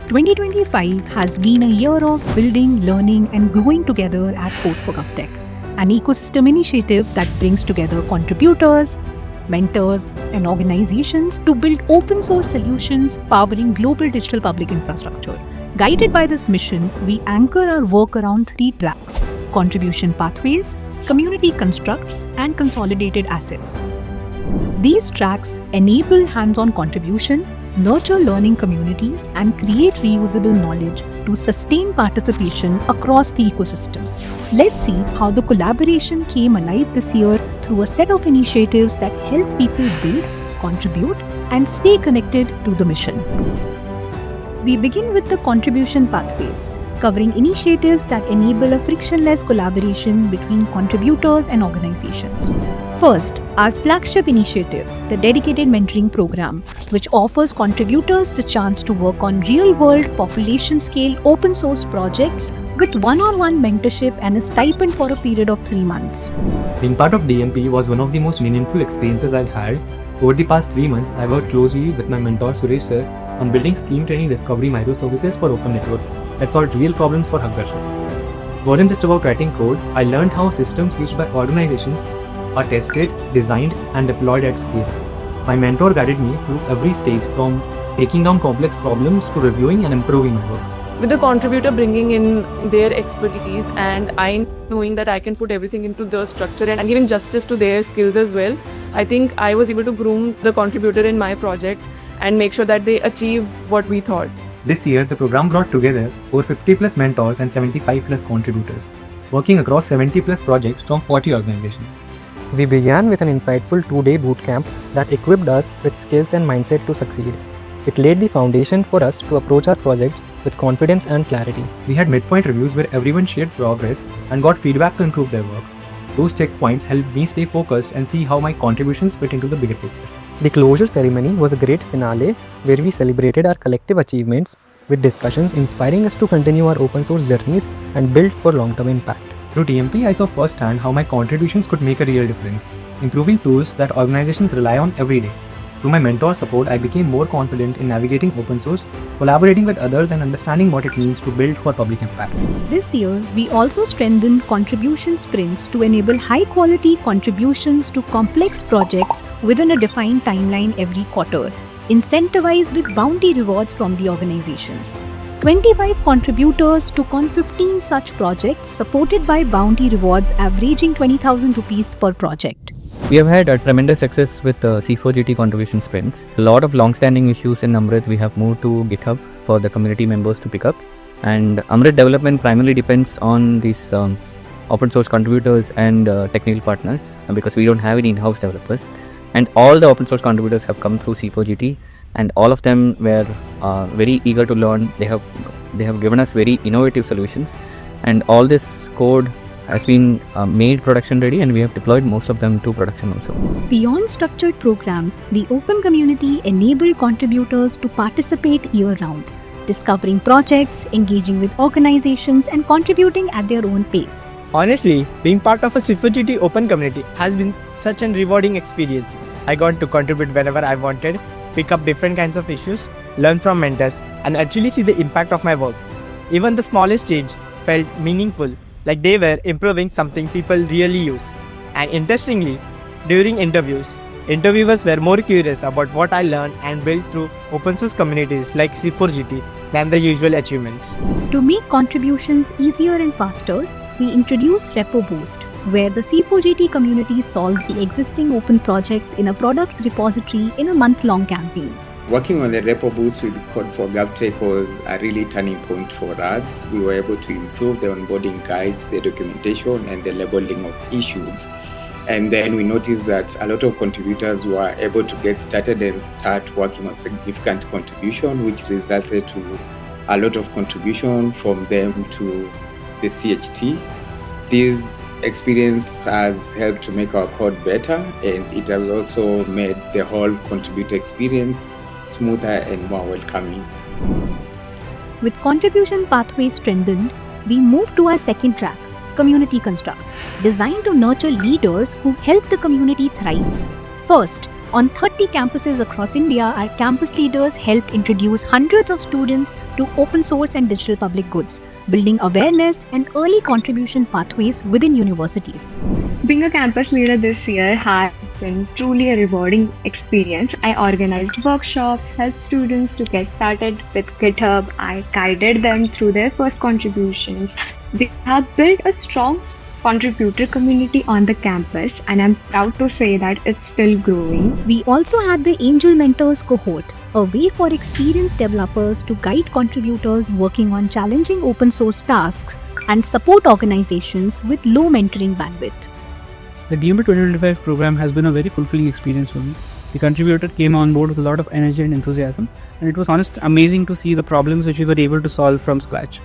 2025 has been a year of building, learning, and growing together at Code for GovTech, an ecosystem initiative that brings together contributors, mentors, and organizations to build open source solutions powering global digital public infrastructure. Guided by this mission, we anchor our work around three tracks: contribution pathways, community constructs, and consolidated assets. These tracks enable hands-on contribution, nurture learning communities, and create reusable knowledge to sustain participation across the ecosystem. Let's see how the collaboration came alive this year through a set of initiatives that help people build, contribute, and stay connected to the mission. We begin with the contribution pathways, covering initiatives that enable a frictionless collaboration between contributors and organizations. First, our flagship initiative, the Dedicated Mentoring Program, which offers contributors the chance to work on real-world, population-scale open-source projects with one-on-one mentorship and a stipend for a period of 3 months. Being part of DMP was one of the most meaningful experiences I've had. Over the past 3 months, I worked closely with my mentor Suresh sir on building scheme training discovery microservices for open networks that solved real problems for Hugdashar. It wasn't just about writing code. I learned how systems used by organizations are tested, designed, and deployed at scale. My mentor guided me through every stage, from taking down complex problems to reviewing and improving my work. With the contributor bringing in their expertise and I knowing that I can put everything into the structure and giving justice to their skills as well, I think I was able to groom the contributor in my project and make sure that they achieve what we thought. This year, the program brought together over 50 plus mentors and 75 plus contributors, working across 70 plus projects from 40 organizations. We began with an insightful 2-day bootcamp that equipped us with skills and mindset to succeed. It laid the foundation for us to approach our projects with confidence and clarity. We had midpoint reviews where everyone shared progress and got feedback to improve their work. Those checkpoints helped me stay focused and see how my contributions fit into the bigger picture. The closure ceremony was a great finale where we celebrated our collective achievements with discussions inspiring us to continue our open source journeys and build for long-term impact. Through DMP, I saw firsthand how my contributions could make a real difference, improving tools that organizations rely on every day. Through my mentor's support, I became more confident in navigating open source, collaborating with others, and understanding what it means to build for public impact. This year, we also strengthened contribution sprints to enable high-quality contributions to complex projects within a defined timeline every quarter, incentivized with bounty rewards from the organizations. 25 contributors took on 15 such projects supported by bounty rewards averaging 20,000 rupees per project. We have had a tremendous success with C4GT contribution sprints. A lot of long-standing issues in Amrit we have moved to GitHub for the community members to pick up. And Amrit development primarily depends on these open source contributors and technical partners because we don't have any in-house developers. And all the open source contributors have come through C4GT. And all of them were very eager to learn. They have given us very innovative solutions, and all this code has been made production ready, and we have deployed most of them to production also. Beyond structured programs, the open community enabled contributors to participate year-round, discovering projects, engaging with organizations, and contributing at their own pace. Honestly, being part of a C4GT open community has been such a rewarding experience. I got to contribute whenever I wanted, pick up different kinds of issues, learn from mentors, and actually see the impact of my work. Even the smallest change felt meaningful, like they were improving something people really use. And interestingly, during interviews, interviewers were more curious about what I learned and built through open source communities like C4GT than the usual achievements. To make contributions easier and faster, we introduced Repo Boost, where the C4GT community solves the existing open projects in a products repository in a month-long campaign. Working on the Repo Boost with Code for GovTech was a really turning point for us. We were able to improve the onboarding guides, the documentation, and the labeling of issues. And then we noticed that a lot of contributors were able to get started and start working on significant contribution, which resulted to a lot of contribution from them to the CHT. This experience has helped to make our code better, and it has also made the whole contributor experience smoother and more welcoming. With contribution pathways strengthened, we move to our second track, community constructs, designed to nurture leaders who help the community thrive. First, On 30 campuses across India, our campus leaders helped introduce hundreds of students to open source and digital public goods, building awareness and early contribution pathways within universities. Being a campus leader this year has been truly a rewarding experience. I organized workshops, helped students to get started with GitHub. I guided them through their first contributions. We have built a strong contributor community on the campus, and I'm proud to say that it's still growing. We also had the Angel Mentors cohort, a way for experienced developers to guide contributors working on challenging open source tasks and support organizations with low mentoring bandwidth. The DMP 2025 program has been a very fulfilling experience for me. The contributor came on board with a lot of energy and enthusiasm, and it was honestly amazing to see the problems which we were able to solve from scratch.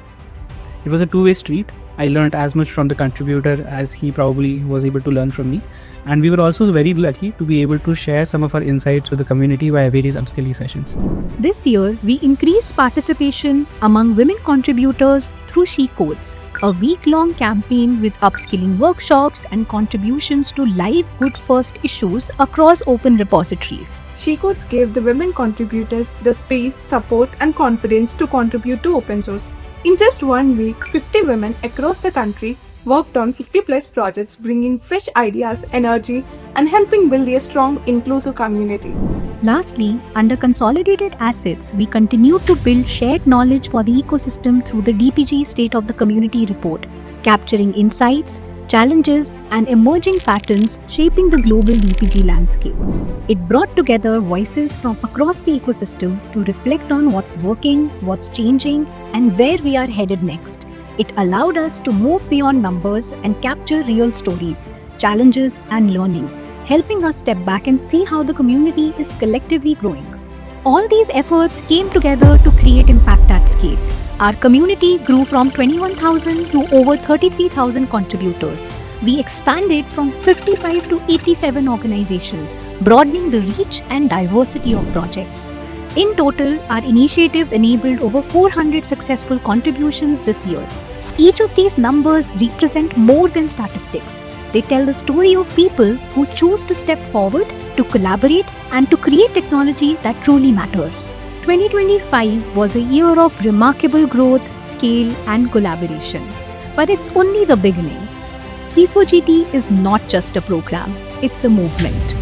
It was a two-way street. I learned as much from the contributor as he probably was able to learn from me, and we were also very lucky to be able to share some of our insights with the community via various upskilling sessions. This year, we increased participation among women contributors through She Codes, a week-long campaign with upskilling workshops and contributions to live good first issues across open repositories. She Codes gave the women contributors the space, support, and confidence to contribute to open source. In just 1 week, 50 women across the country worked on 50+ projects, bringing fresh ideas, energy, and helping build a strong, inclusive community. Lastly, under consolidated assets, we continue to build shared knowledge for the ecosystem through the DPG State of the Community report, capturing insights, challenges, and emerging patterns shaping the global DPG landscape. It brought together voices from across the ecosystem to reflect on what's working, what's changing, and where we are headed next. It allowed us to move beyond numbers and capture real stories, challenges, and learnings, helping us step back and see how the community is collectively growing. All these efforts came together to create impact at scale. Our community grew from 21,000 to over 33,000 contributors. We expanded from 55 to 87 organizations, broadening the reach and diversity of projects. In total, our initiatives enabled over 400 successful contributions this year. Each of these numbers represent more than statistics. They tell the story of people who choose to step forward, to collaborate, and to create technology that truly matters. 2025 was a year of remarkable growth, scale, and collaboration. But it's only the beginning. C4GT is not just a program, it's a movement.